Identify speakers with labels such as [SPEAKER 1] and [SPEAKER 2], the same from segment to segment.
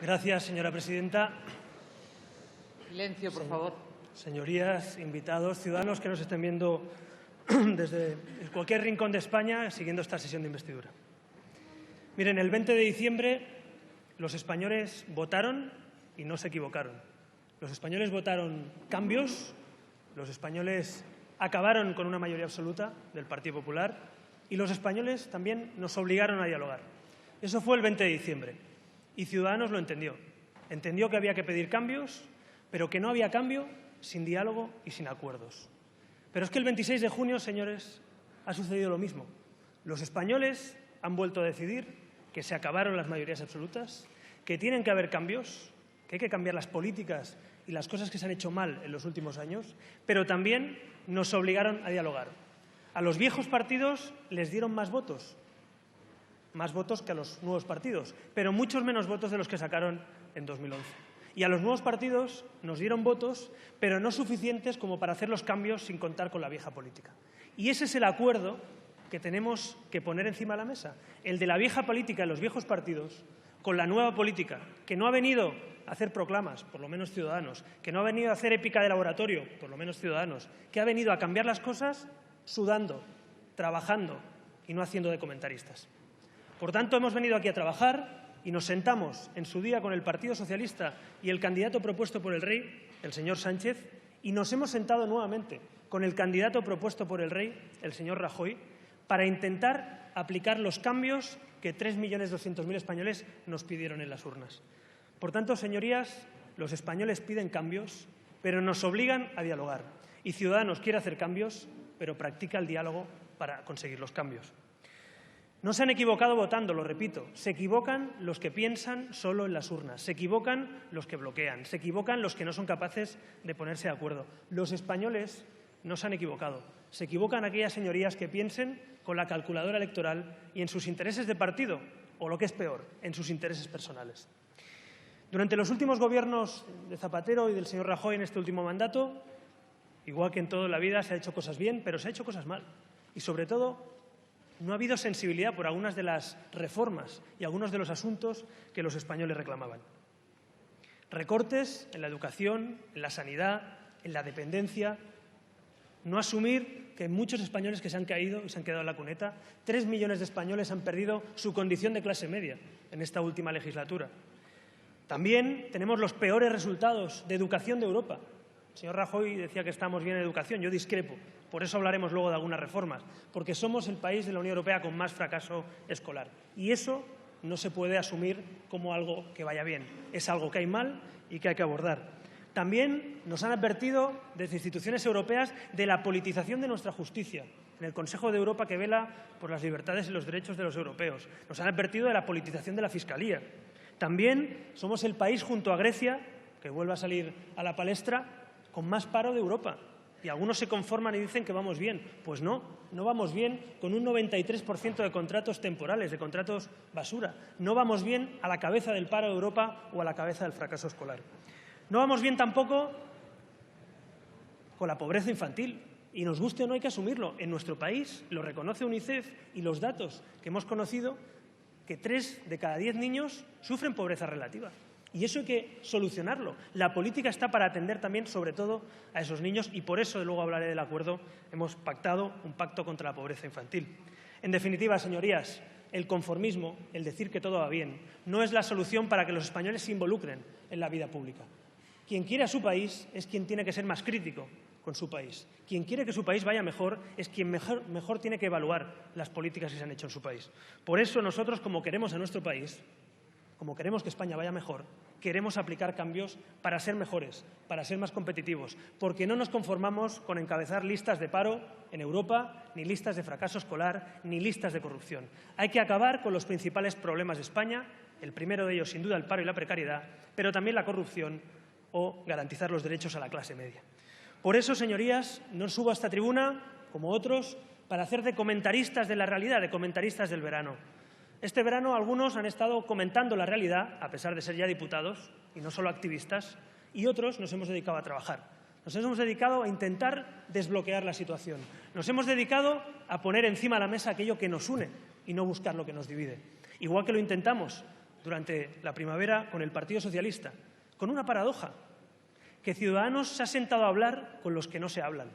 [SPEAKER 1] Gracias, señora presidenta.
[SPEAKER 2] Silencio, por favor.
[SPEAKER 1] Señorías, invitados, ciudadanos que nos estén viendo desde cualquier rincón de España siguiendo esta sesión de investidura. Miren, el 20 de diciembre los españoles votaron y no se equivocaron. Los españoles votaron cambios, los españoles acabaron con una mayoría absoluta del Partido Popular y los españoles también nos obligaron a dialogar. Eso fue el 20 de diciembre y Ciudadanos lo entendió. Entendió que había que pedir cambios, pero que no había cambio sin diálogo y sin acuerdos. Pero es que el 26 de junio, señores, ha sucedido lo mismo. Los españoles han vuelto a decidir que se acabaron las mayorías absolutas, que tienen que haber cambios, que hay que cambiar las políticas y las cosas que se han hecho mal en los últimos años, pero también nos obligaron a dialogar. A los viejos partidos les dieron más votos que a los nuevos partidos, pero muchos menos votos de los que sacaron en 2011. Y a los nuevos partidos nos dieron votos, pero no suficientes como para hacer los cambios sin contar con la vieja política. Y ese es el acuerdo que tenemos que poner encima de la mesa, el de la vieja política de los viejos partidos con la nueva política, que no ha venido a hacer proclamas, por lo menos Ciudadanos, que no ha venido a hacer épica de laboratorio, por lo menos Ciudadanos, que ha venido a cambiar las cosas sudando, trabajando y no haciendo de comentaristas. Por tanto, hemos venido aquí a trabajar y nos sentamos en su día con el Partido Socialista y el candidato propuesto por el Rey, el señor Sánchez, y nos hemos sentado nuevamente con el candidato propuesto por el Rey, el señor Rajoy, para intentar aplicar los cambios que 3.200.000 españoles nos pidieron en las urnas. Por tanto, señorías, los españoles piden cambios, pero nos obligan a dialogar. Y Ciudadanos quiere hacer cambios, pero practica el diálogo para conseguir los cambios. No se han equivocado votando, lo repito. Se equivocan los que piensan solo en las urnas. Se equivocan los que bloquean. Se equivocan los que no son capaces de ponerse de acuerdo. Los españoles no se han equivocado. Se equivocan aquellas señorías que piensen con la calculadora electoral y en sus intereses de partido, o lo que es peor, en sus intereses personales. Durante los últimos gobiernos de Zapatero y del señor Rajoy en este último mandato, igual que en toda la vida, se han hecho cosas bien, pero se han hecho cosas mal. Y sobre todo, no ha habido sensibilidad por algunas de las reformas y algunos de los asuntos que los españoles reclamaban. Recortes en la educación, en la sanidad, en la dependencia. No asumir que hay muchos españoles que se han caído y se han quedado en la cuneta. 3 millones de españoles han perdido su condición de clase media en esta última legislatura. También tenemos los peores resultados de educación de Europa. El señor Rajoy decía que estamos bien en educación. Yo discrepo. Por eso hablaremos luego de algunas reformas, porque somos el país de la Unión Europea con más fracaso escolar. Y eso no se puede asumir como algo que vaya bien. Es algo que hay mal y que hay que abordar. También nos han advertido desde instituciones europeas de la politización de nuestra justicia, en el Consejo de Europa, que vela por las libertades y los derechos de los europeos. Nos han advertido de la politización de la Fiscalía. También somos el país, junto a Grecia, que vuelve a salir a la palestra, con más paro de Europa. Y algunos se conforman y dicen que vamos bien. Pues no, no vamos bien con un 93% de contratos temporales, de contratos basura. No vamos bien a la cabeza del paro de Europa o a la cabeza del fracaso escolar. No vamos bien tampoco con la pobreza infantil. Y nos guste o no, hay que asumirlo. En nuestro país lo reconoce UNICEF y los datos que hemos conocido, que 3 de cada 10 niños sufren pobreza relativa. Y eso hay que solucionarlo. La política está para atender también, sobre todo, a esos niños y por eso, luego hablaré del acuerdo, hemos pactado un pacto contra la pobreza infantil. En definitiva, señorías, el conformismo, el decir que todo va bien, no es la solución para que los españoles se involucren en la vida pública. Quien quiere a su país es quien tiene que ser más crítico con su país. Quien quiere que su país vaya mejor es quien mejor tiene que evaluar las políticas que se han hecho en su país. Por eso nosotros, como queremos a nuestro país, como queremos que España vaya mejor, queremos aplicar cambios para ser mejores, para ser más competitivos, porque no nos conformamos con encabezar listas de paro en Europa, ni listas de fracaso escolar, ni listas de corrupción. Hay que acabar con los principales problemas de España, el primero de ellos, sin duda, el paro y la precariedad, pero también la corrupción o garantizar los derechos a la clase media. Por eso, señorías, no subo a esta tribuna, como otros, para hacer de comentaristas de la realidad, de comentaristas del verano. Este verano algunos han estado comentando la realidad, a pesar de ser ya diputados, y no solo activistas, y otros nos hemos dedicado a trabajar. Nos hemos dedicado a intentar desbloquear la situación. Nos hemos dedicado a poner encima de la mesa aquello que nos une y no buscar lo que nos divide. Igual que lo intentamos durante la primavera con el Partido Socialista, con una paradoja, que Ciudadanos se ha sentado a hablar con los que no se hablan,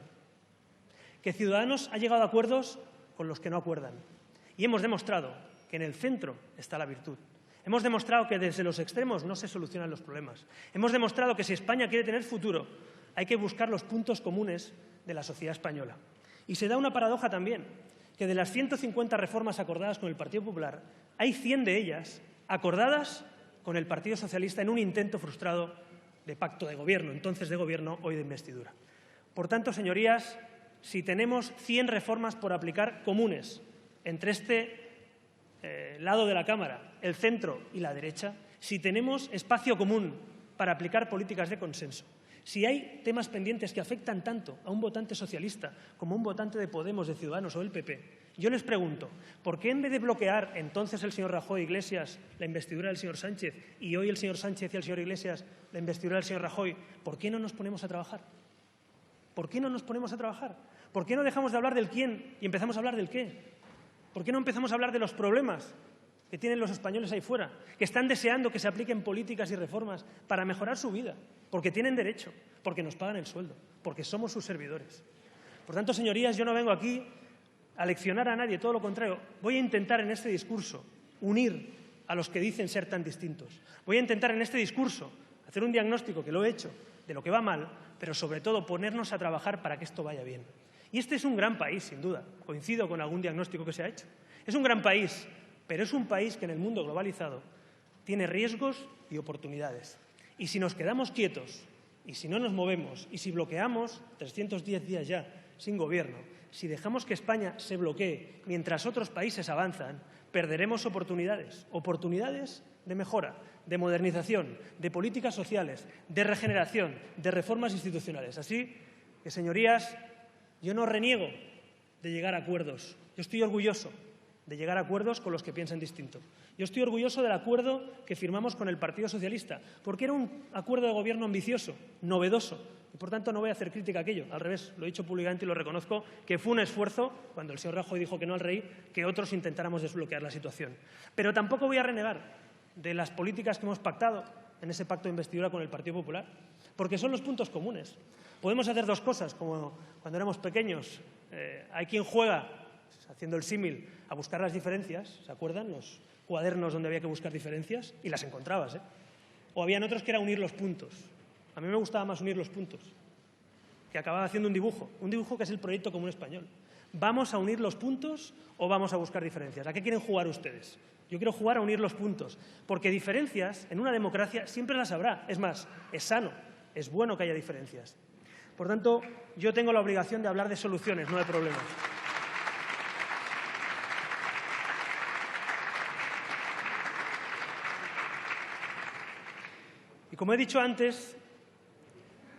[SPEAKER 1] que Ciudadanos ha llegado a acuerdos con los que no acuerdan. Y hemos demostrado que en el centro está la virtud. Hemos demostrado que desde los extremos no se solucionan los problemas. Hemos demostrado que si España quiere tener futuro, hay que buscar los puntos comunes de la sociedad española. Y se da una paradoja también, que de las 150 reformas acordadas con el Partido Popular, hay 100 de ellas acordadas con el Partido Socialista en un intento frustrado de pacto de gobierno, entonces de gobierno, hoy de investidura. Por tanto, señorías, si tenemos 100 reformas por aplicar comunes entre este lado de la Cámara, el centro y la derecha, si tenemos espacio común para aplicar políticas de consenso, si hay temas pendientes que afectan tanto a un votante socialista como a un votante de Podemos, de Ciudadanos o del PP, yo les pregunto, ¿por qué en vez de bloquear entonces el señor Rajoy e Iglesias la investidura del señor Sánchez y hoy el señor Sánchez y el señor Iglesias la investidura del señor Rajoy, ¿por qué no nos ponemos a trabajar? ¿Por qué no nos ponemos a trabajar? ¿Por qué no dejamos de hablar del quién y empezamos a hablar del qué? ¿Por qué no empezamos a hablar de los problemas que tienen los españoles ahí fuera, que están deseando que se apliquen políticas y reformas para mejorar su vida? Porque tienen derecho, porque nos pagan el sueldo, porque somos sus servidores. Por tanto, señorías, yo no vengo aquí a leccionar a nadie, todo lo contrario. Voy a intentar en este discurso unir a los que dicen ser tan distintos. Voy a intentar en este discurso hacer un diagnóstico, que lo he hecho, de lo que va mal, pero sobre todo ponernos a trabajar para que esto vaya bien. Y este es un gran país, sin duda. Coincido con algún diagnóstico que se ha hecho. Es un gran país, pero es un país que en el mundo globalizado tiene riesgos y oportunidades. Y si nos quedamos quietos, y si no nos movemos, y si bloqueamos 310 días ya sin gobierno, si dejamos que España se bloquee mientras otros países avanzan, perderemos oportunidades. Oportunidades de mejora, de modernización, de políticas sociales, de regeneración, de reformas institucionales. Así que, señorías, yo no reniego de llegar a acuerdos. Yo estoy orgulloso de llegar a acuerdos con los que piensan distinto. Yo estoy orgulloso del acuerdo que firmamos con el Partido Socialista, porque era un acuerdo de gobierno ambicioso, novedoso, y por tanto no voy a hacer crítica a aquello. Al revés, lo he dicho públicamente y lo reconozco, que fue un esfuerzo, cuando el señor Rajoy dijo que no al rey, que otros intentáramos desbloquear la situación. Pero tampoco voy a renegar de las políticas que hemos pactado en ese pacto de investidura con el Partido Popular, porque son los puntos comunes. Podemos hacer dos cosas, como cuando éramos pequeños. Hay quien juega, haciendo el símil, a buscar las diferencias, ¿se acuerdan? Los cuadernos donde había que buscar diferencias, y las encontrabas, ¿eh? O habían otros que era unir los puntos. A mí me gustaba más unir los puntos, que acababa haciendo un dibujo que es el proyecto común español. ¿Vamos a unir los puntos o vamos a buscar diferencias? ¿A qué quieren jugar ustedes? Yo quiero jugar a unir los puntos, porque diferencias en una democracia siempre las habrá. Es más, es sano, es bueno que haya diferencias. Por tanto, yo tengo la obligación de hablar de soluciones, no de problemas. Y como he dicho antes,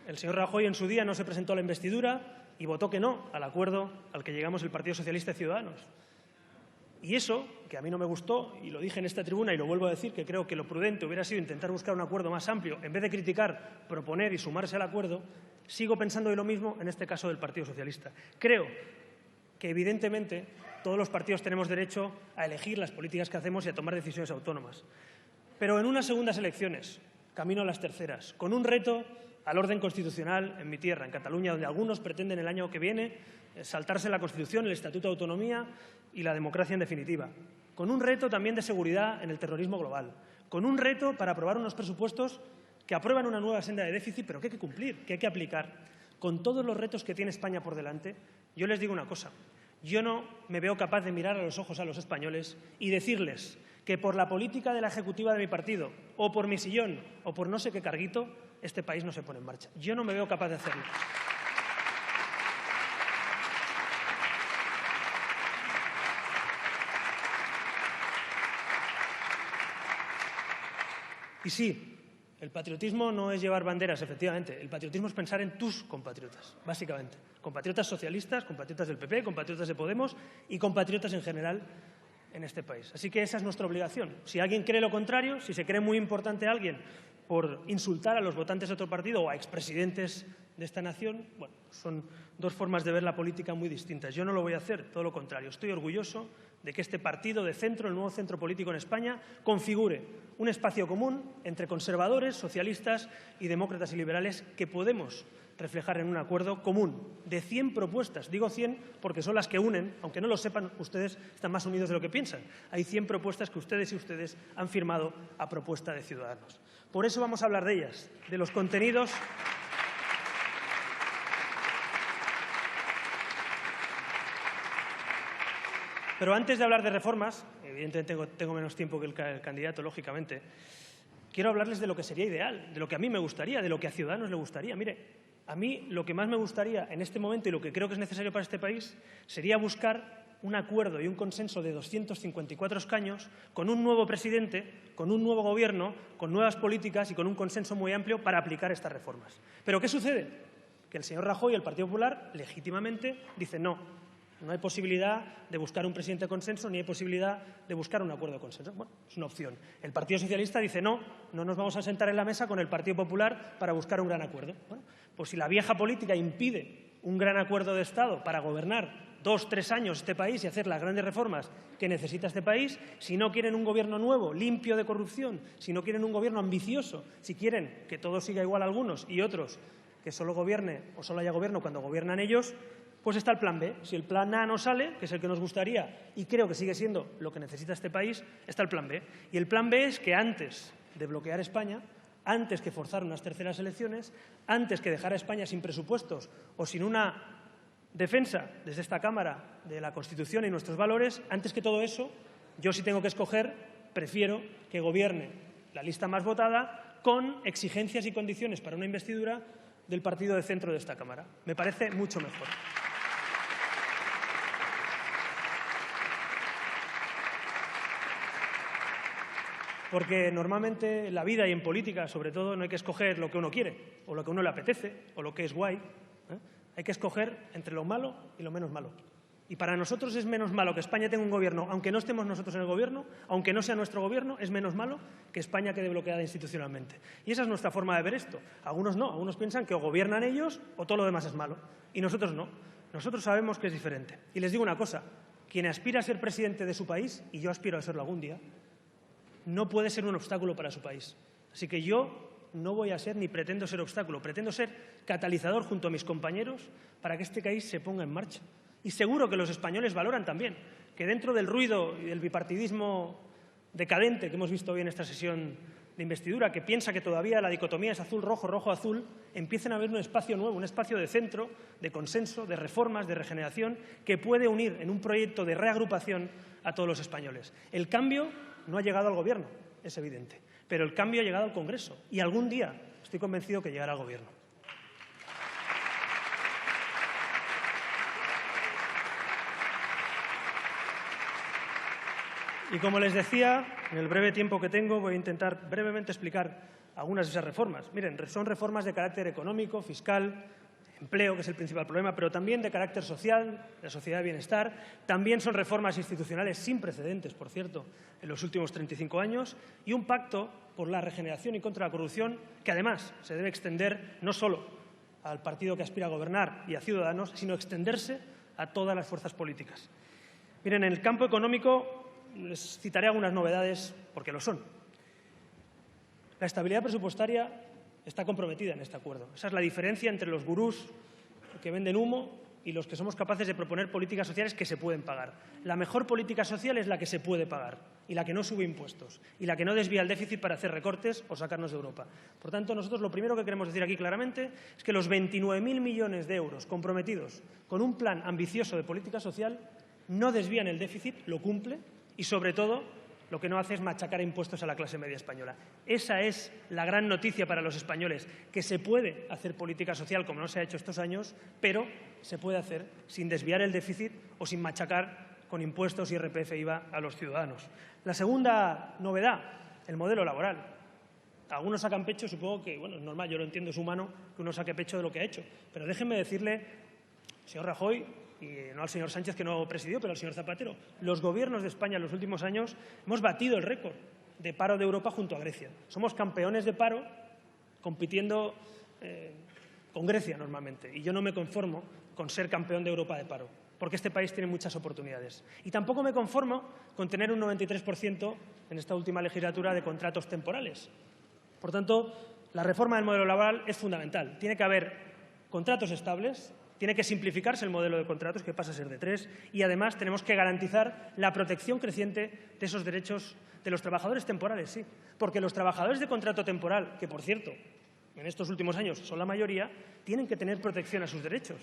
[SPEAKER 1] el señor Rajoy en su día no se presentó a la investidura y votó que no al acuerdo al que llegamos el Partido Socialista y Ciudadanos. Y eso, que a mí no me gustó, y lo dije en esta tribuna y lo vuelvo a decir, que creo que lo prudente hubiera sido intentar buscar un acuerdo más amplio, en vez de criticar, proponer y sumarse al acuerdo, sigo pensando de lo mismo en este caso del Partido Socialista. Creo que, evidentemente, todos los partidos tenemos derecho a elegir las políticas que hacemos y a tomar decisiones autónomas. Pero en unas segundas elecciones, camino a las terceras, con un reto al orden constitucional en mi tierra, en Cataluña, donde algunos pretenden el año que viene saltarse la Constitución, el Estatuto de Autonomía y la democracia en definitiva. Con un reto también de seguridad en el terrorismo global. Con un reto para aprobar unos presupuestos que aprueban una nueva senda de déficit, pero que hay que cumplir, que hay que aplicar. Con todos los retos que tiene España por delante, yo les digo una cosa. Yo no me veo capaz de mirar a los ojos a los españoles y decirles que por la política de la ejecutiva de mi partido, o por mi sillón, o por no sé qué carguito, este país no se pone en marcha. Yo no me veo capaz de hacerlo. Y sí, el patriotismo no es llevar banderas, efectivamente. El patriotismo es pensar en tus compatriotas, básicamente. Compatriotas socialistas, compatriotas del PP, compatriotas de Podemos y compatriotas en general en este país. Así que esa es nuestra obligación. Si alguien cree lo contrario, si se cree muy importante a alguien por insultar a los votantes de otro partido o a expresidentes de esta nación, bueno, son dos formas de ver la política muy distintas. Yo no lo voy a hacer, todo lo contrario. Estoy orgulloso de que este partido de centro, el nuevo centro político en España, configure un espacio común entre conservadores, socialistas y demócratas y liberales que podemos reflejar en un acuerdo común de 100 propuestas. Digo 100 porque son las que unen, aunque no lo sepan, ustedes están más unidos de lo que piensan. Hay 100 propuestas que ustedes han firmado a propuesta de Ciudadanos. Por eso vamos a hablar de ellas, de los contenidos. Pero antes de hablar de reformas, evidentemente tengo menos tiempo que el candidato, lógicamente, quiero hablarles de lo que sería ideal, de lo que a mí me gustaría, de lo que a Ciudadanos le gustaría. Mire, a mí lo que más me gustaría en este momento y lo que creo que es necesario para este país sería buscar un acuerdo y un consenso de 254 escaños con un nuevo presidente, con un nuevo gobierno, con nuevas políticas y con un consenso muy amplio para aplicar estas reformas. ¿Pero qué sucede? Que el señor Rajoy y el Partido Popular legítimamente dicen no. No hay posibilidad de buscar un presidente de consenso ni hay posibilidad de buscar un acuerdo de consenso. Bueno, es una opción. El Partido Socialista dice no nos vamos a sentar en la mesa con el Partido Popular para buscar un gran acuerdo. Bueno, pues si la vieja política impide un gran acuerdo de Estado para gobernar 2 o 3 años este país y hacer las grandes reformas que necesita este país, si no quieren un gobierno nuevo, limpio de corrupción, si no quieren un gobierno ambicioso, si quieren que todo siga igual a algunos y otros que solo gobierne o solo haya gobierno cuando gobiernan ellos, pues está el plan B. Si el plan A no sale, que es el que nos gustaría y creo que sigue siendo lo que necesita este país, está el plan B. Y el plan B es que antes de bloquear España, antes que forzar unas terceras elecciones, antes que dejar a España sin presupuestos o sin una defensa desde esta Cámara de la Constitución y nuestros valores, antes que todo eso, yo sí tengo que escoger, prefiero que gobierne la lista más votada con exigencias y condiciones para una investidura del partido de centro de esta Cámara. Me parece mucho mejor. Porque normalmente en la vida y en política, sobre todo, no hay que escoger lo que uno quiere o lo que a uno le apetece o lo que es guay. Hay que escoger entre lo malo y lo menos malo. Y para nosotros es menos malo que España tenga un gobierno, aunque no estemos nosotros en el gobierno, aunque no sea nuestro gobierno, es menos malo que España quede bloqueada institucionalmente. Y esa es nuestra forma de ver esto. Algunos no, algunos piensan que o gobiernan ellos o todo lo demás es malo. Y nosotros no. Nosotros sabemos que es diferente. Y les digo una cosa, quien aspira a ser presidente de su país, y yo aspiro a serlo algún día, no puede ser un obstáculo para su país. Así que yo no voy a ser ni pretendo ser obstáculo, pretendo ser catalizador junto a mis compañeros para que este país se ponga en marcha. Y seguro que los españoles valoran también que dentro del ruido y del bipartidismo decadente que hemos visto hoy en esta sesión de investidura, que piensa que todavía la dicotomía es azul-rojo, rojo-azul, empiecen a ver un espacio nuevo, un espacio de centro, de consenso, de reformas, de regeneración, que puede unir en un proyecto de reagrupación a todos los españoles. El cambio no ha llegado al Gobierno, es evidente, pero el cambio ha llegado al Congreso y algún día estoy convencido que llegará al Gobierno. Y como les decía, en el breve tiempo que tengo voy a intentar brevemente explicar algunas de esas reformas. Miren, son reformas de carácter económico, fiscal, empleo, que es el principal problema, pero también de carácter social, de sociedad de bienestar. También son reformas institucionales sin precedentes, por cierto, en los últimos 35 años, y un pacto por la regeneración y contra la corrupción que, además, se debe extender no solo al partido que aspira a gobernar y a Ciudadanos, sino extenderse a todas las fuerzas políticas. Miren, en el campo económico les citaré algunas novedades porque lo son. La estabilidad presupuestaria está comprometida en este acuerdo. Esa es la diferencia entre los gurús que venden humo y los que somos capaces de proponer políticas sociales que se pueden pagar. La mejor política social es la que se puede pagar y la que no sube impuestos y la que no desvía el déficit para hacer recortes o sacarnos de Europa. Por tanto, nosotros lo primero que queremos decir aquí claramente es que los 29.000 millones de euros comprometidos con un plan ambicioso de política social no desvían el déficit, lo cumple y, sobre todo, lo que no hace es machacar impuestos a la clase media española. Esa es la gran noticia para los españoles, que se puede hacer política social como no se ha hecho estos años, pero se puede hacer sin desviar el déficit o sin machacar con impuestos, IRPF, IVA a los ciudadanos. La segunda novedad, el modelo laboral. Algunos sacan pecho, supongo que, bueno, es normal, yo lo entiendo, es humano que uno saque pecho de lo que ha hecho, pero déjenme decirle, señor Rajoy, y no al señor Sánchez, que no presidió, pero al señor Zapatero, los gobiernos de España en los últimos años hemos batido el récord de paro de Europa junto a Grecia. Somos campeones de paro compitiendo con Grecia normalmente, y yo no me conformo con ser campeón de Europa de paro. porque este país tiene muchas oportunidades. Y tampoco me conformo con tener un 93% en esta última legislatura de contratos temporales. Por tanto, la reforma del modelo laboral es fundamental. Tiene que haber contratos estables, tiene que simplificarse el modelo de contratos, que pasa a ser de 3, y además tenemos que garantizar la protección creciente de esos derechos de los trabajadores temporales, sí. Porque los trabajadores de contrato temporal, que por cierto, en estos últimos años son la mayoría, tienen que tener protección a sus derechos.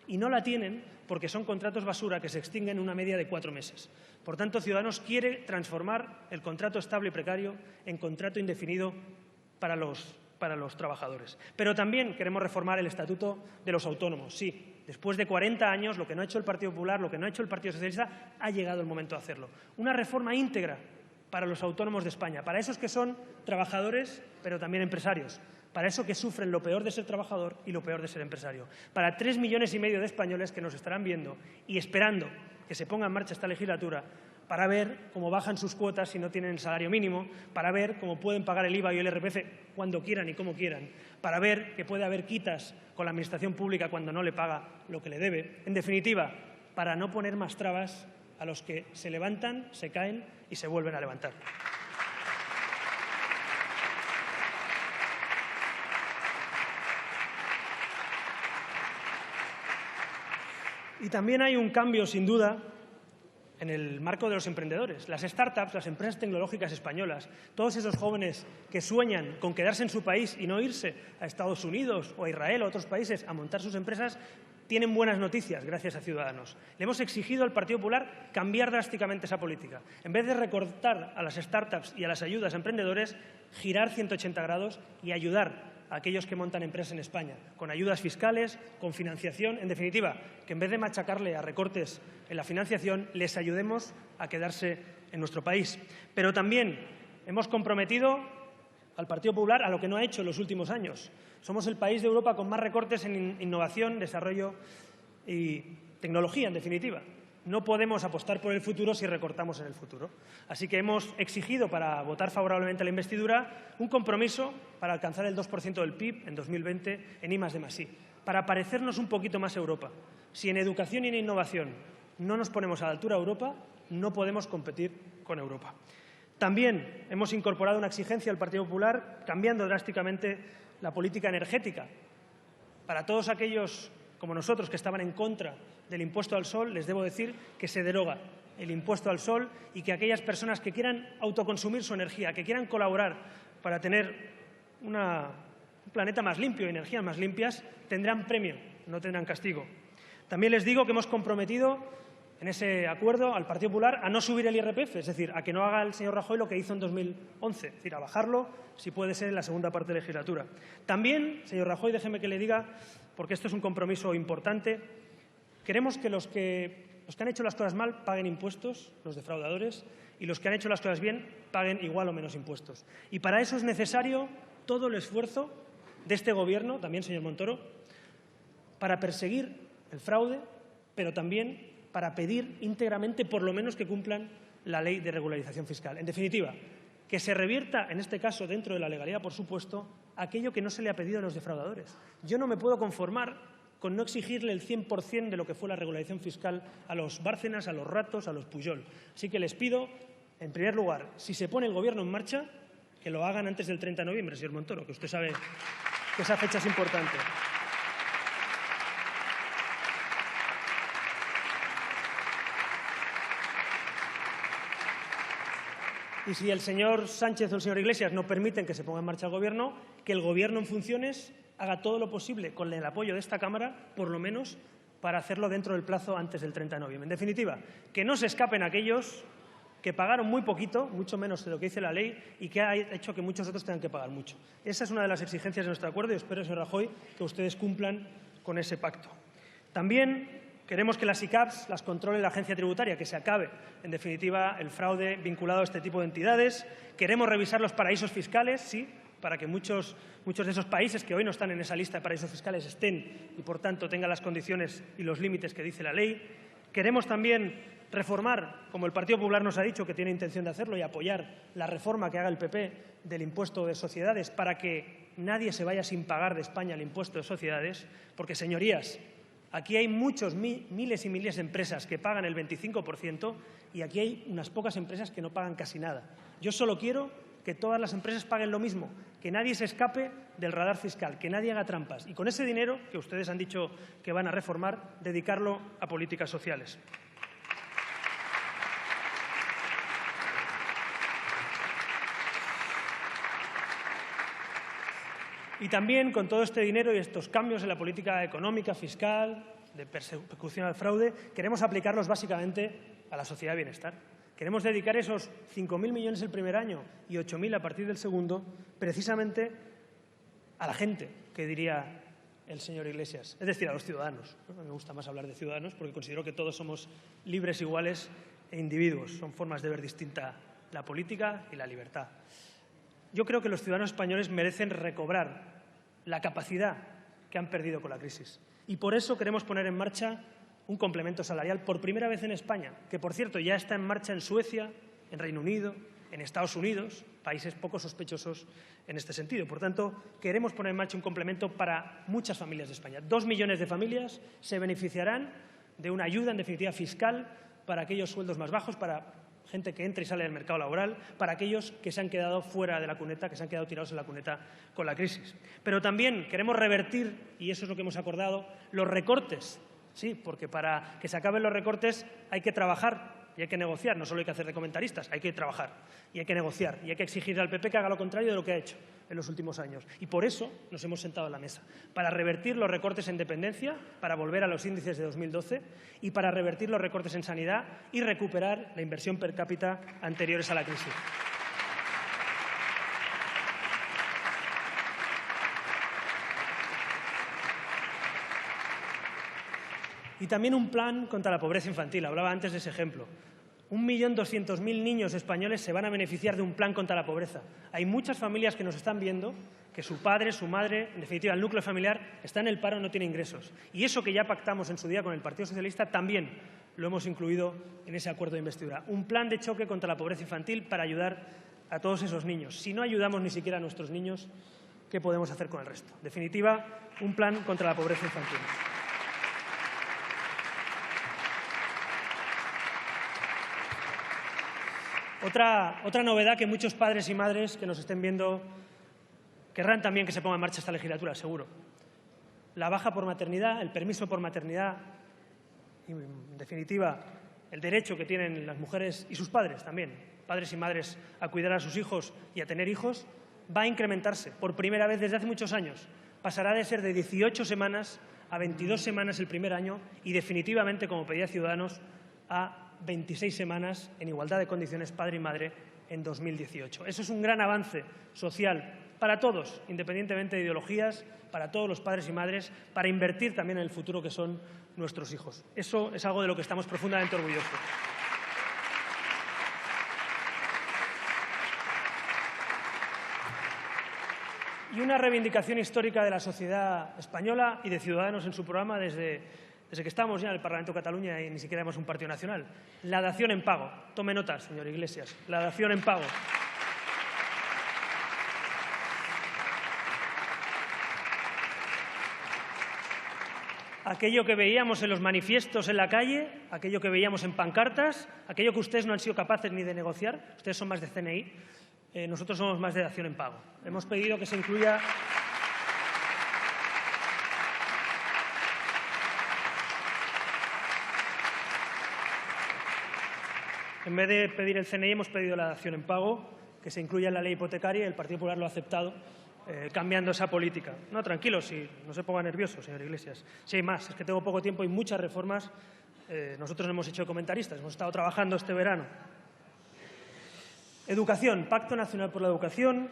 [SPEAKER 1] Y no la tienen porque son contratos basura que se extinguen en una media de 4 meses. Por tanto, Ciudadanos quiere transformar el contrato estable y precario en contrato indefinido para los trabajadores. Pero también queremos reformar el Estatuto de los Autónomos. Sí, después de 40 años, lo que no ha hecho el Partido Popular, lo que no ha hecho el Partido Socialista, ha llegado el momento de hacerlo. Una reforma íntegra para los autónomos de España, para esos que son trabajadores, pero también empresarios. Para eso que sufren lo peor de ser trabajador y lo peor de ser empresario. Para 3,5 millones de españoles que nos estarán viendo y esperando que se ponga en marcha esta legislatura para ver cómo bajan sus cuotas si no tienen el salario mínimo, para ver cómo pueden pagar el IVA y el IRPF cuando quieran y como quieran, para ver que puede haber quitas con la Administración pública cuando no le paga lo que le debe. En definitiva, para no poner más trabas a los que se levantan, se caen y se vuelven a levantar. Y también hay un cambio, sin duda, en el marco de los emprendedores. Las startups, las empresas tecnológicas españolas, todos esos jóvenes que sueñan con quedarse en su país y no irse a Estados Unidos o a Israel o a otros países a montar sus empresas, tienen buenas noticias gracias a Ciudadanos. Le hemos exigido al Partido Popular cambiar drásticamente esa política. En vez de recortar a las startups y a las ayudas a emprendedores, girar 180 grados y ayudar a aquellos que montan empresas en España, con ayudas fiscales, con financiación, en definitiva, que en vez de machacarle a recortes en la financiación, les ayudemos a quedarse en nuestro país. Pero también hemos comprometido al Partido Popular a lo que no ha hecho en los últimos años. Somos el país de Europa con más recortes en innovación, desarrollo y tecnología, en definitiva. No podemos apostar por el futuro si recortamos en el futuro. Así que hemos exigido, para votar favorablemente a la investidura, un compromiso para alcanzar el 2% del PIB en 2020 en I+D+I, para parecernos un poquito más a Europa. Si en educación y en innovación no nos ponemos a la altura de Europa, no podemos competir con Europa. También hemos incorporado una exigencia al Partido Popular, cambiando drásticamente la política energética. Para todos aquellos como nosotros que estaban en contra del impuesto al sol, les debo decir que se deroga el impuesto al sol y que aquellas personas que quieran autoconsumir su energía, que quieran colaborar para tener un planeta más limpio y energías más limpias, tendrán premio, no tendrán castigo. También les digo que hemos comprometido en ese acuerdo al Partido Popular a no subir el IRPF, es decir, a que no haga el señor Rajoy lo que hizo en 2011, es decir, a bajarlo, si puede ser, en la segunda parte de la legislatura. También, señor Rajoy, déjeme que le diga, porque esto es un compromiso importante, queremos que los que han hecho las cosas mal paguen impuestos, los defraudadores, y los que han hecho las cosas bien paguen igual o menos impuestos. Y para eso es necesario todo el esfuerzo de este Gobierno, también, señor Montoro, para perseguir el fraude, pero también para pedir íntegramente, por lo menos, que cumplan la ley de regularización fiscal. En definitiva, que se revierta, en este caso dentro de la legalidad, por supuesto, aquello que no se le ha pedido a los defraudadores. Yo no me puedo conformar con no exigirle el 100% de lo que fue la regularización fiscal a los Bárcenas, a los Ratos, a los Pujol. Así que les pido, en primer lugar, si se pone el Gobierno en marcha, que lo hagan antes del 30 de noviembre, señor Montoro, que usted sabe que esa fecha es importante. Y si el señor Sánchez o el señor Iglesias no permiten que se ponga en marcha el Gobierno, que el Gobierno en funciones haga todo lo posible con el apoyo de esta Cámara, por lo menos, para hacerlo dentro del plazo antes del 30 de noviembre. En definitiva, que no se escapen aquellos que pagaron muy poquito, mucho menos de lo que dice la ley, y que ha hecho que muchos otros tengan que pagar mucho. Esa es una de las exigencias de nuestro acuerdo y espero, señor Rajoy, que ustedes cumplan con ese pacto. También queremos que las ICAPs las controle la agencia tributaria, que se acabe, en definitiva, el fraude vinculado a este tipo de entidades. Queremos revisar los paraísos fiscales, sí, para que muchos de esos países que hoy no están en esa lista de paraísos fiscales estén y, por tanto, tengan las condiciones y los límites que dice la ley. Queremos también reformar, como el Partido Popular nos ha dicho que tiene intención de hacerlo, y apoyar la reforma que haga el PP del impuesto de sociedades para que nadie se vaya sin pagar de España el impuesto de sociedades, porque, señorías, Aquí hay muchos, miles y miles de empresas que pagan el 25% y aquí hay unas pocas empresas que no pagan casi nada. Yo solo quiero que todas las empresas paguen lo mismo, que nadie se escape del radar fiscal, que nadie haga trampas. Y con ese dinero, que ustedes han dicho que van a reformar, dedicarlo a políticas sociales. Y también, con todo este dinero y estos cambios en la política económica, fiscal, de persecución al fraude, queremos aplicarlos básicamente a la sociedad de bienestar. Queremos dedicar esos 5.000 millones el primer año y 8.000 a partir del segundo, precisamente a la gente, que diría el señor Iglesias, es decir, a los ciudadanos. Me gusta más hablar de ciudadanos porque considero que todos somos libres, iguales e individuos. Son formas de ver distinta la política y la libertad. Yo creo que los ciudadanos españoles merecen recobrar la capacidad que han perdido con la crisis. Y por eso queremos poner en marcha un complemento salarial por primera vez en España, que, por cierto, ya está en marcha en Suecia, en Reino Unido, en Estados Unidos, países poco sospechosos en este sentido. Por tanto, queremos poner en marcha un complemento para muchas familias de España. 2 millones de familias se beneficiarán de una ayuda, en definitiva, fiscal para aquellos sueldos más bajos, para gente que entra y sale del mercado laboral, para aquellos que se han quedado fuera de la cuneta, que se han quedado tirados en la cuneta con la crisis. Pero también queremos revertir, y eso es lo que hemos acordado, los recortes. Sí, porque para que se acaben los recortes hay que trabajar y hay que negociar. No solo hay que hacer de comentaristas, hay que trabajar y hay que negociar y hay que exigir al PP que haga lo contrario de lo que ha hecho en los últimos años. Y por eso nos hemos sentado en la mesa, para revertir los recortes en dependencia, para volver a los índices de 2012 y para revertir los recortes en sanidad y recuperar la inversión per cápita anteriores a la crisis. Y también un plan contra la pobreza infantil. Hablaba antes de ese ejemplo. 1.200.000 niños españoles se van a beneficiar de un plan contra la pobreza. Hay muchas familias que nos están viendo que su padre, su madre, en definitiva el núcleo familiar, está en el paro y no tiene ingresos. Y eso que ya pactamos en su día con el Partido Socialista también lo hemos incluido en ese acuerdo de investidura. Un plan de choque contra la pobreza infantil para ayudar a todos esos niños. Si no ayudamos ni siquiera a nuestros niños, ¿qué podemos hacer con el resto? En definitiva, un plan contra la pobreza infantil. Otra novedad que muchos padres y madres que nos estén viendo querrán también que se ponga en marcha esta legislatura, seguro. La baja por maternidad, el permiso por maternidad y, en definitiva, el derecho que tienen las mujeres y sus padres también, padres y madres, a cuidar a sus hijos y a tener hijos, va a incrementarse por primera vez desde hace muchos años. Pasará de ser de 18 semanas a 22 semanas el primer año y, definitivamente, como pedía Ciudadanos, a 26 semanas en igualdad de condiciones padre y madre en 2018. Eso es un gran avance social para todos, independientemente de ideologías, para todos los padres y madres, para invertir también en el futuro que son nuestros hijos. Eso es algo de lo que estamos profundamente orgullosos. Y una reivindicación histórica de la sociedad española y de Ciudadanos en su programa desde que estamos ya en el Parlamento de Cataluña y ni siquiera hemos un partido nacional. La dación en pago. Tome nota, señor Iglesias. La dación en pago. Aquello que veíamos en los manifiestos en la calle, aquello que veíamos en pancartas, aquello que ustedes no han sido capaces ni de negociar, ustedes son más de CNI, nosotros somos más de dación en pago. Hemos pedido que se incluya... En vez de pedir el CNI, hemos pedido la dación en pago, que se incluya en la ley hipotecaria, y el Partido Popular lo ha aceptado, cambiando esa política. No, tranquilos, no se ponga nervioso, señor Iglesias. Si hay más, es que tengo poco tiempo y muchas reformas. Nosotros no hemos hecho comentaristas, hemos estado trabajando este verano. Educación, Pacto Nacional por la Educación.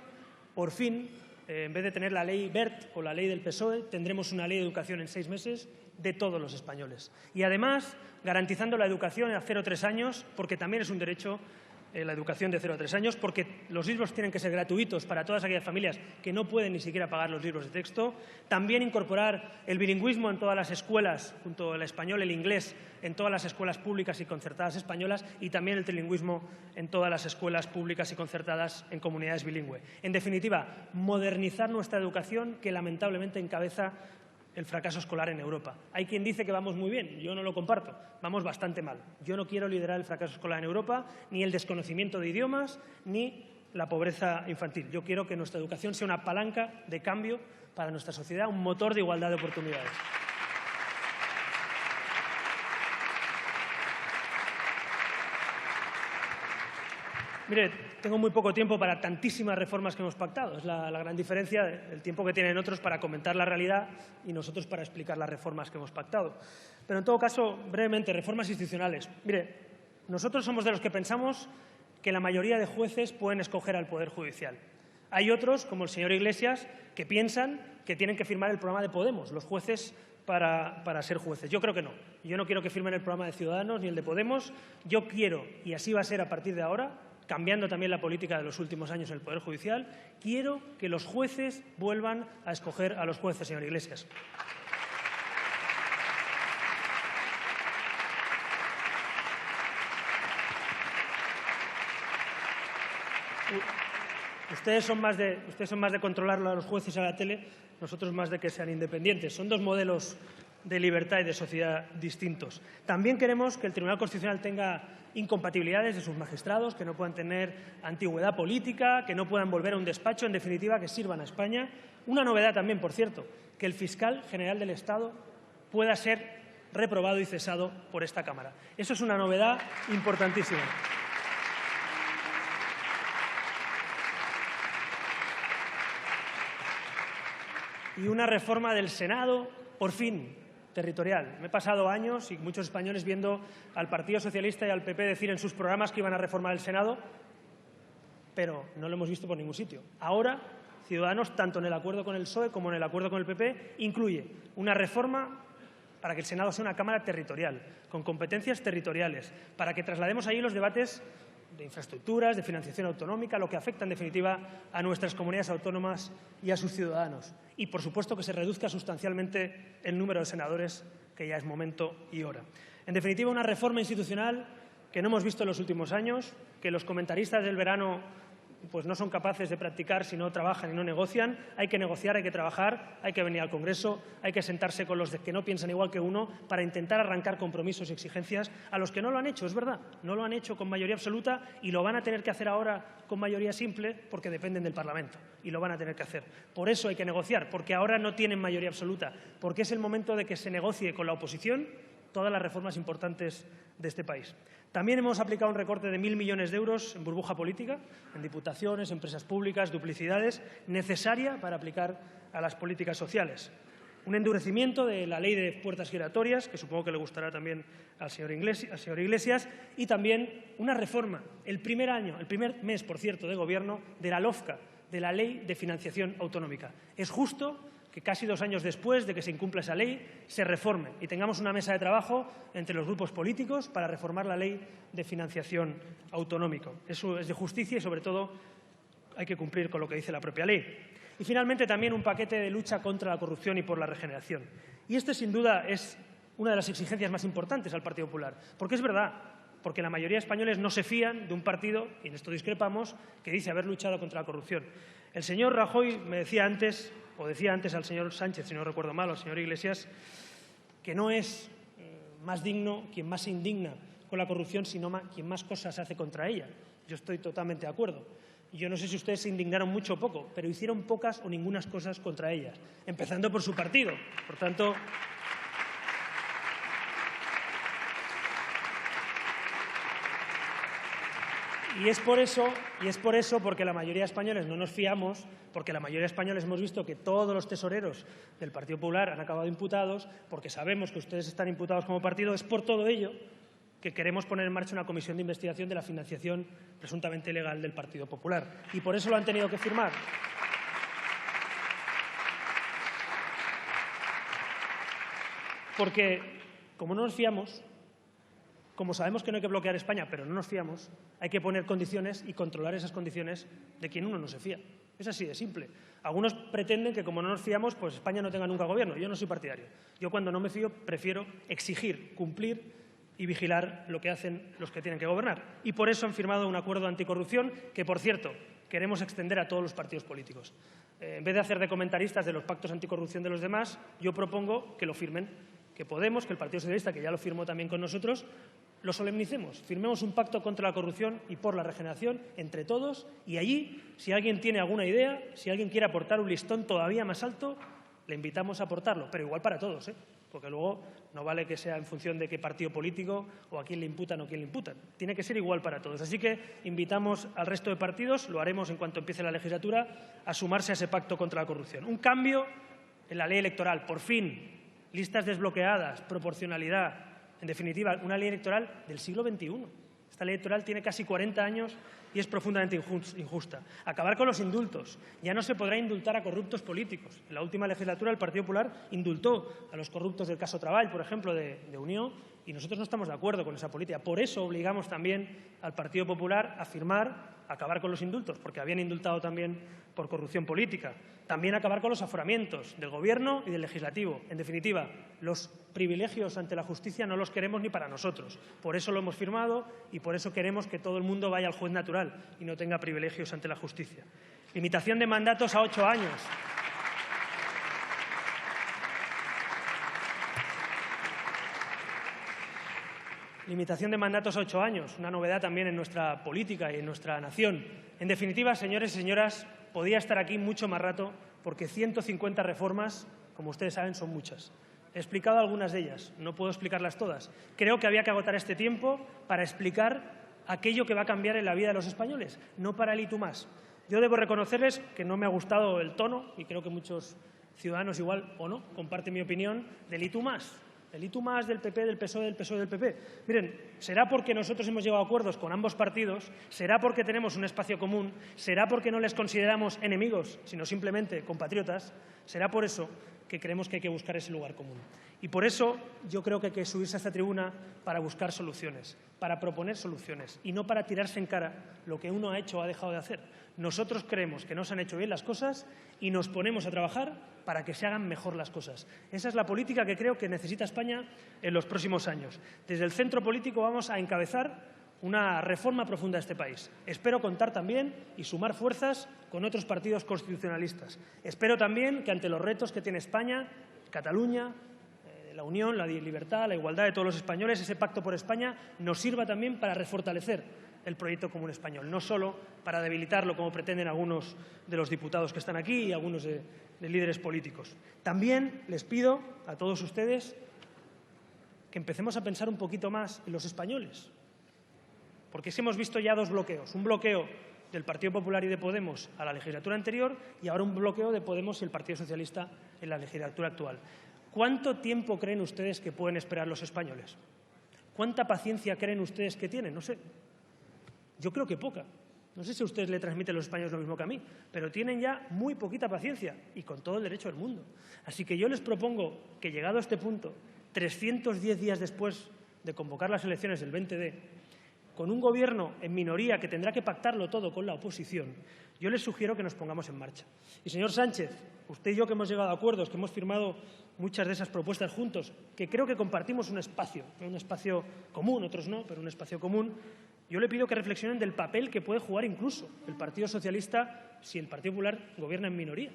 [SPEAKER 1] Por fin, en vez de tener la ley Wert o la ley del PSOE, tendremos una ley de educación en 6 meses de todos los españoles. Y además, garantizando la educación a 0 a 3 años, porque también es un derecho la educación de 0 a 3 años, porque los libros tienen que ser gratuitos para todas aquellas familias que no pueden ni siquiera pagar los libros de texto. También incorporar el bilingüismo en todas las escuelas, junto al español, el inglés, en todas las escuelas públicas y concertadas españolas, y también el trilingüismo en todas las escuelas públicas y concertadas en comunidades bilingües. En definitiva, modernizar nuestra educación, que lamentablemente encabeza el fracaso escolar en Europa. Hay quien dice que vamos muy bien, yo no lo comparto, vamos bastante mal. Yo no quiero liderar el fracaso escolar en Europa, ni el desconocimiento de idiomas, ni la pobreza infantil. Yo quiero que nuestra educación sea una palanca de cambio para nuestra sociedad, un motor de igualdad de oportunidades. Mire, tengo muy poco tiempo para tantísimas reformas que hemos pactado. Es la gran diferencia del tiempo que tienen otros para comentar la realidad y nosotros para explicar las reformas que hemos pactado. Pero, en todo caso, brevemente, reformas institucionales. Mire, nosotros somos de los que pensamos que la mayoría de jueces pueden escoger al Poder Judicial. Hay otros, como el señor Iglesias, que piensan que tienen que firmar el programa de Podemos, los jueces, para ser jueces. Yo creo que no. Yo no quiero que firmen el programa de Ciudadanos ni el de Podemos. Yo quiero, y así va a ser a partir de ahora, cambiando también la política de los últimos años en el Poder Judicial, quiero que los jueces vuelvan a escoger a los jueces, señor Iglesias. Ustedes son más de controlarlo a los jueces a la tele, nosotros más de que sean independientes. Son dos modelos de libertad y de sociedad distintos. También queremos que el Tribunal Constitucional tenga incompatibilidades de sus magistrados, que no puedan tener antigüedad política, que no puedan volver a un despacho, en definitiva, que sirvan a España. Una novedad también, por cierto, que el fiscal general del Estado pueda ser reprobado y cesado por esta Cámara. Eso es una novedad importantísima. Y una reforma del Senado, por fin, territorial. Me he pasado años y muchos españoles viendo al Partido Socialista y al PP decir en sus programas que iban a reformar el Senado, pero no lo hemos visto por ningún sitio. Ahora, Ciudadanos, tanto en el acuerdo con el PSOE como en el acuerdo con el PP, incluye una reforma para que el Senado sea una Cámara territorial, con competencias territoriales, para que traslademos allí los debates de infraestructuras, de financiación autonómica, lo que afecta, en definitiva, a nuestras comunidades autónomas y a sus ciudadanos. Y, por supuesto, que se reduzca sustancialmente el número de senadores, que ya es momento y hora. En definitiva, una reforma institucional que no hemos visto en los últimos años, que los comentaristas del verano pues no son capaces de practicar si no trabajan y no negocian. Hay que negociar, hay que trabajar, hay que venir al Congreso, hay que sentarse con los que no piensan igual que uno para intentar arrancar compromisos y exigencias a los que no lo han hecho, es verdad. No lo han hecho con mayoría absoluta y lo van a tener que hacer ahora con mayoría simple porque dependen del Parlamento y lo van a tener que hacer. Por eso hay que negociar, porque ahora no tienen mayoría absoluta, porque es el momento de que se negocie con la oposición todas las reformas importantes de este país. También hemos aplicado un recorte de 1.000 millones de euros en burbuja política, en diputaciones, empresas públicas, duplicidades, necesaria para aplicar a las políticas sociales. Un endurecimiento de la ley de puertas giratorias, que supongo que le gustará también al señor Iglesias, y también una reforma, el primer mes, por cierto, de gobierno, de la LOFCA, de la Ley de Financiación Autonómica. Es justo que casi 2 años después de que se incumpla esa ley, se reforme y tengamos una mesa de trabajo entre los grupos políticos para reformar la Ley de Financiación Autonómica. Eso es de justicia y, sobre todo, hay que cumplir con lo que dice la propia ley. Y, finalmente, también un paquete de lucha contra la corrupción y por la regeneración. Y este, sin duda, es una de las exigencias más importantes al Partido Popular. Porque es verdad, porque la mayoría de españoles no se fían de un partido, y en esto discrepamos, que dice haber luchado contra la corrupción. El señor Rajoy me decía antes al señor Sánchez, si no recuerdo mal, o al señor Iglesias, que no es más digno quien más se indigna con la corrupción, sino quien más cosas hace contra ella. Yo estoy totalmente de acuerdo. Yo no sé si ustedes se indignaron mucho o poco, pero hicieron pocas o ningunas cosas contra ella, empezando por su partido. Por tanto, Y es por eso, porque la mayoría de españoles no nos fiamos, porque la mayoría de españoles hemos visto que todos los tesoreros del Partido Popular han acabado imputados, porque sabemos que ustedes están imputados como partido, es por todo ello que queremos poner en marcha una comisión de investigación de la financiación presuntamente ilegal del Partido Popular. Y por eso lo han tenido que firmar. Porque, como no nos fiamos, como sabemos que no hay que bloquear España, pero no nos fiamos, hay que poner condiciones y controlar esas condiciones de quien uno no se fía. Es así de simple. Algunos pretenden que, como no nos fiamos, pues España no tenga nunca gobierno. Yo no soy partidario. Yo, cuando no me fío, prefiero exigir, cumplir y vigilar lo que hacen los que tienen que gobernar. Y por eso han firmado un acuerdo anticorrupción que, por cierto, queremos extender a todos los partidos políticos. en vez de hacer de comentaristas de los pactos anticorrupción de los demás, yo propongo que lo firmen, que Podemos, que el Partido Socialista, que ya lo firmó también con nosotros, lo solemnicemos, firmemos un pacto contra la corrupción y por la regeneración entre todos, y allí, si alguien tiene alguna idea, si alguien quiere aportar un listón todavía más alto, le invitamos a aportarlo, pero igual para todos, porque luego no vale que sea en función de qué partido político o a quién le imputan o quién le imputan. Tiene que ser igual para todos. Así que invitamos al resto de partidos, lo haremos en cuanto empiece la legislatura, a sumarse a ese pacto contra la corrupción. Un cambio en la ley electoral, por fin, listas desbloqueadas, proporcionalidad, en definitiva, una ley electoral del siglo XXI. Esta ley electoral tiene casi 40 años y es profundamente injusta. Acabar con los indultos. Ya no se podrá indultar a corruptos políticos. En la última legislatura el Partido Popular indultó a los corruptos del caso Travall, por ejemplo, de Unió, y nosotros no estamos de acuerdo con esa política. Por eso obligamos también al Partido Popular a firmar, a acabar con los indultos, porque habían indultado también por corrupción política. También acabar con los aforamientos del Gobierno y del Legislativo. En definitiva, los privilegios ante la justicia no los queremos ni para nosotros. Por eso lo hemos firmado y por eso queremos que todo el mundo vaya al juez natural y no tenga privilegios ante la justicia. Limitación de mandatos a 8 años. Limitación de mandatos a 8 años, una novedad también en nuestra política y en nuestra nación. En definitiva, señores y señoras, podía estar aquí mucho más rato porque 150 reformas, como ustedes saben, son muchas. He explicado algunas de ellas, no puedo explicarlas todas. Creo que había que agotar este tiempo para explicar aquello que va a cambiar en la vida de los españoles, no para el y tú más. Yo debo reconocerles que no me ha gustado el tono, y creo que muchos ciudadanos igual o no comparten mi opinión, del y tú más. El y tú más del PP, del PSOE, del PSOE, del PP. Miren, será porque nosotros hemos llegado a acuerdos con ambos partidos, será porque tenemos un espacio común, será porque no les consideramos enemigos, sino simplemente compatriotas, será por eso que creemos que hay que buscar ese lugar común. Y por eso yo creo que hay que subirse a esta tribuna para buscar soluciones, para proponer soluciones y no para tirarse en cara lo que uno ha hecho o ha dejado de hacer. Nosotros creemos que no se han hecho bien las cosas y nos ponemos a trabajar para que se hagan mejor las cosas. Esa es la política que creo que necesita España en los próximos años. Desde el centro político vamos a encabezar una reforma profunda de este país. Espero contar también y sumar fuerzas con otros partidos constitucionalistas. Espero también que ante los retos que tiene España, Cataluña, la unión, la libertad, la igualdad de todos los españoles, ese pacto por España nos sirva también para refortalecer el proyecto común español, no solo para debilitarlo como pretenden algunos de los diputados que están aquí y algunos de líderes políticos. También les pido a todos ustedes que empecemos a pensar un poquito más en los españoles, porque sí hemos visto ya dos bloqueos, un bloqueo del Partido Popular y de Podemos a la legislatura anterior y ahora un bloqueo de Podemos y el Partido Socialista en la legislatura actual. ¿Cuánto tiempo creen ustedes que pueden esperar los españoles? ¿Cuánta paciencia creen ustedes que tienen? No sé. Yo creo que poca. No sé si a ustedes le transmiten a los españoles lo mismo que a mí, pero tienen ya muy poquita paciencia y con todo el derecho del mundo. Así que yo les propongo que, llegado a este punto, 310 días después de convocar las elecciones del 20D, con un Gobierno en minoría que tendrá que pactarlo todo con la oposición, yo les sugiero que nos pongamos en marcha. Y, señor Sánchez, usted y yo que hemos llegado a acuerdos, que hemos firmado muchas de esas propuestas juntos, que creo que compartimos un espacio común, otros no, pero un espacio común, yo le pido que reflexionen del papel que puede jugar incluso el Partido Socialista si el Partido Popular gobierna en minoría.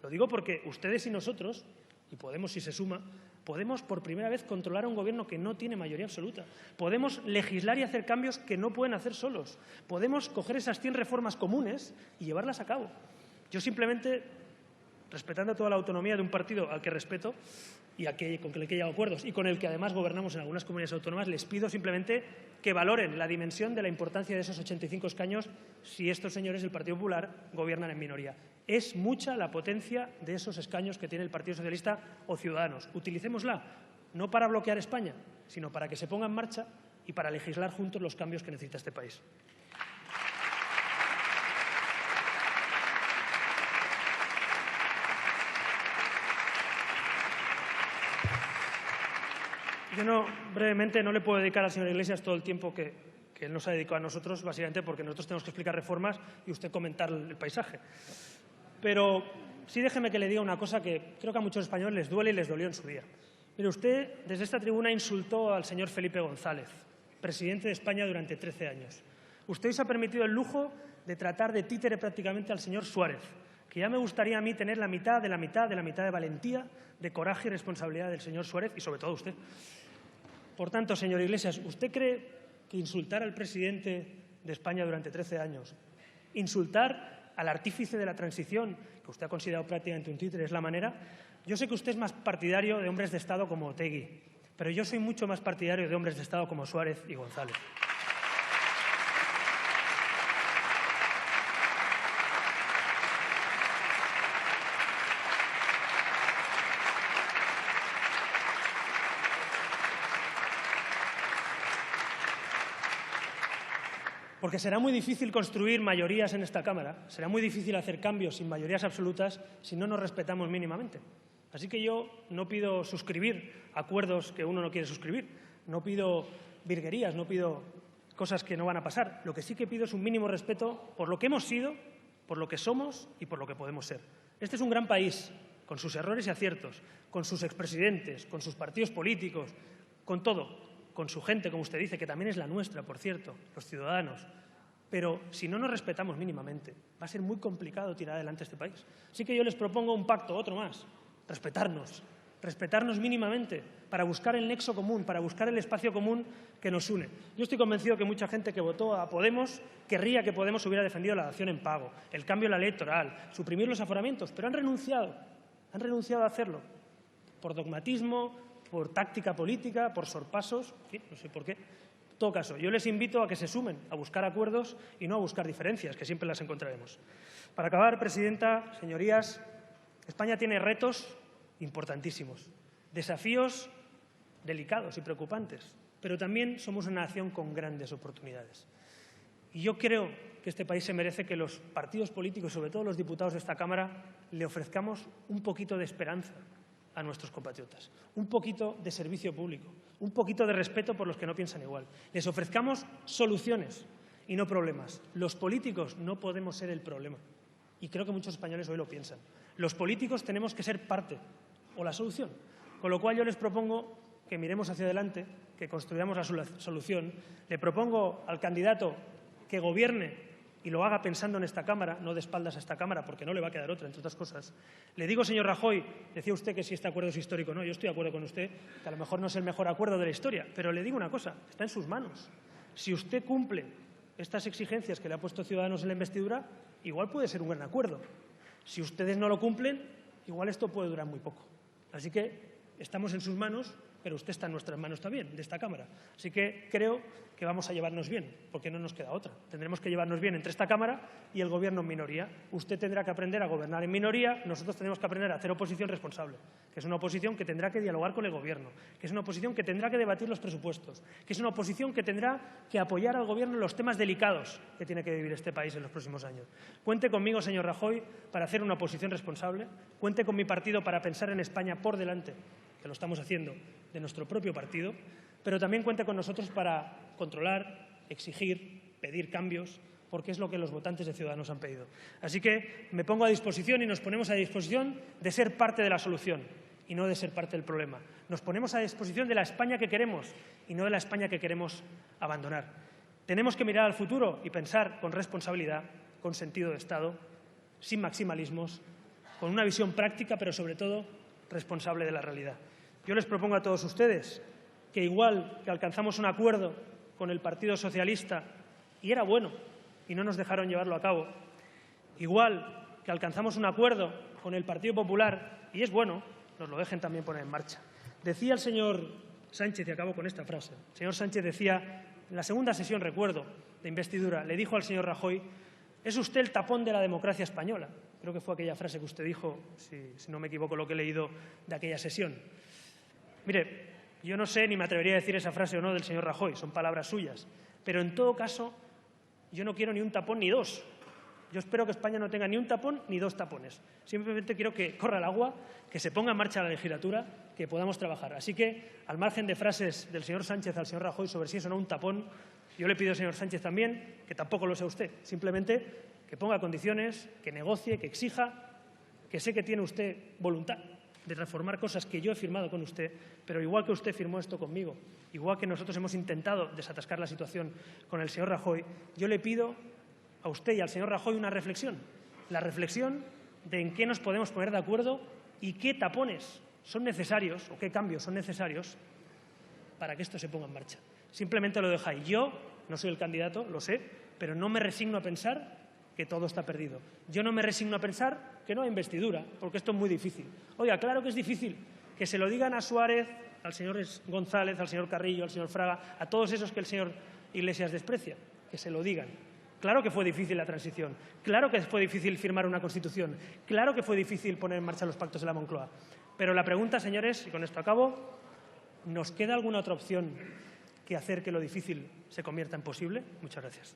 [SPEAKER 1] Lo digo porque ustedes y nosotros, y Podemos si se suma, podemos por primera vez controlar a un Gobierno que no tiene mayoría absoluta. Podemos legislar y hacer cambios que no pueden hacer solos. Podemos coger esas 100 reformas comunes y llevarlas a cabo. Yo simplemente, respetando toda la autonomía de un partido al que respeto y con el que he llegado a acuerdos y con el que además gobernamos en algunas comunidades autónomas, les pido simplemente que valoren la dimensión de la importancia de esos 85 escaños si estos señores del Partido Popular gobiernan en minoría. Es mucha la potencia de esos escaños que tiene el Partido Socialista o Ciudadanos. Utilicémosla, no para bloquear España, sino para que se ponga en marcha y para legislar juntos los cambios que necesita este país. Yo brevemente no le puedo dedicar al señor Iglesias todo el tiempo que él nos ha dedicado a nosotros, básicamente porque nosotros tenemos que explicar reformas y usted comentar el paisaje. Pero sí déjeme que le diga una cosa que creo que a muchos españoles les duele y les dolió en su día. Mire, usted desde esta tribuna insultó al señor Felipe González, presidente de España durante 13 años. Usted se ha permitido el lujo de tratar de títere prácticamente al señor Suárez, que ya me gustaría a mí tener la mitad de la mitad de la mitad de valentía, de coraje y responsabilidad del señor Suárez y, sobre todo, usted. Por tanto, señor Iglesias, ¿usted cree que insultar al presidente de España durante 13 años, insultar al artífice de la transición, que usted ha considerado prácticamente un títere, es la manera? Yo sé que usted es más partidario de hombres de Estado como Otegi, pero yo soy mucho más partidario de hombres de Estado como Suárez y González. Porque será muy difícil construir mayorías en esta Cámara, será muy difícil hacer cambios sin mayorías absolutas si no nos respetamos mínimamente. Así que yo no pido suscribir acuerdos que uno no quiere suscribir, no pido virguerías, no pido cosas que no van a pasar. Lo que sí que pido es un mínimo respeto por lo que hemos sido, por lo que somos y por lo que podemos ser. Este es un gran país, con sus errores y aciertos, con sus expresidentes, con sus partidos políticos, con todo, con su gente, como usted dice, que también es la nuestra, por cierto, los ciudadanos. Pero si no nos respetamos mínimamente, va a ser muy complicado tirar adelante este país. Así que yo les propongo un pacto, otro más, respetarnos mínimamente para buscar el nexo común, para buscar el espacio común que nos une. Yo estoy convencido que mucha gente que votó a Podemos querría que Podemos hubiera defendido la dación en pago, el cambio en la ley electoral, suprimir los aforamientos, pero han renunciado a hacerlo por dogmatismo, por táctica política, por sorpasos, no sé por qué. En todo caso, yo les invito a que se sumen a buscar acuerdos y no a buscar diferencias, que siempre las encontraremos. Para acabar, presidenta, señorías, España tiene retos importantísimos, desafíos delicados y preocupantes, pero también somos una nación con grandes oportunidades. Y yo creo que este país se merece que los partidos políticos, sobre todo los diputados de esta Cámara, le ofrezcamos un poquito de esperanza a nuestros compatriotas, un poquito de servicio público, un poquito de respeto por los que no piensan igual. Les ofrezcamos soluciones y no problemas. Los políticos no podemos ser el problema y creo que muchos españoles hoy lo piensan. Los políticos tenemos que ser parte o la solución. Con lo cual yo les propongo que miremos hacia adelante, que construyamos la solución. Le propongo al candidato que gobierne y lo haga pensando en esta Cámara, no de espaldas a esta Cámara, porque no le va a quedar otra, entre otras cosas. Le digo, señor Rajoy, decía usted que si este acuerdo es histórico o no, yo estoy de acuerdo con usted, que a lo mejor no es el mejor acuerdo de la historia, pero le digo una cosa, está en sus manos. Si usted cumple estas exigencias que le ha puesto Ciudadanos en la investidura, igual puede ser un gran acuerdo. Si ustedes no lo cumplen, igual esto puede durar muy poco. Así que estamos en sus manos, pero usted está en nuestras manos también, de esta Cámara. Así que creo que vamos a llevarnos bien, porque no nos queda otra. Tendremos que llevarnos bien entre esta Cámara y el Gobierno en minoría. Usted tendrá que aprender a gobernar en minoría, nosotros tenemos que aprender a hacer oposición responsable, que es una oposición que tendrá que dialogar con el Gobierno, que es una oposición que tendrá que debatir los presupuestos, que es una oposición que tendrá que apoyar al Gobierno en los temas delicados que tiene que vivir este país en los próximos años. Cuente conmigo, señor Rajoy, para hacer una oposición responsable. Cuente con mi partido para pensar en España por delante, que lo estamos haciendo, de nuestro propio partido, pero también cuente con nosotros para controlar, exigir, pedir cambios, porque es lo que los votantes de Ciudadanos han pedido. Así que me pongo a disposición y nos ponemos a disposición de ser parte de la solución y no de ser parte del problema. Nos ponemos a disposición de la España que queremos y no de la España que queremos abandonar. Tenemos que mirar al futuro y pensar con responsabilidad, con sentido de Estado, sin maximalismos, con una visión práctica, pero sobre todo responsable de la realidad. Yo les propongo a todos ustedes que igual que alcanzamos un acuerdo con el Partido Socialista, y era bueno, y no nos dejaron llevarlo a cabo, igual que alcanzamos un acuerdo con el Partido Popular, y es bueno, nos lo dejen también poner en marcha. Decía el señor Sánchez, y acabo con esta frase, el señor Sánchez decía, en la segunda sesión, recuerdo, de investidura, le dijo al señor Rajoy, es usted el tapón de la democracia española. Creo que fue aquella frase que usted dijo, si no me equivoco, lo que he leído de aquella sesión. Mire, yo no sé ni me atrevería a decir esa frase o no del señor Rajoy, son palabras suyas, pero en todo caso yo no quiero ni un tapón ni dos. Yo espero que España no tenga ni un tapón ni dos tapones. Simplemente quiero que corra el agua, que se ponga en marcha la legislatura, que podamos trabajar. Así que, al margen de frases del señor Sánchez al señor Rajoy sobre si es o no un tapón, yo le pido al señor Sánchez también que tampoco lo sea usted. Simplemente que ponga condiciones, que negocie, que exija, que sé que tiene usted voluntad de transformar cosas que yo he firmado con usted, pero igual que usted firmó esto conmigo, igual que nosotros hemos intentado desatascar la situación con el señor Rajoy, yo le pido a usted y al señor Rajoy una reflexión. La reflexión de en qué nos podemos poner de acuerdo y qué tapones son necesarios o qué cambios son necesarios para que esto se ponga en marcha. Simplemente lo dejo ahí. Yo no soy el candidato, lo sé, pero no me resigno a pensar que todo está perdido. Yo no me resigno a pensar que no hay investidura, porque esto es muy difícil. Oiga, claro que es difícil. Que se lo digan a Suárez, al señor González, al señor Carrillo, al señor Fraga, a todos esos que el señor Iglesias desprecia, que se lo digan. Claro que fue difícil la transición, claro que fue difícil firmar una Constitución, claro que fue difícil poner en marcha los pactos de la Moncloa. Pero la pregunta, señores, y con esto acabo, ¿nos queda alguna otra opción que hacer que lo difícil se convierta en posible? Muchas gracias.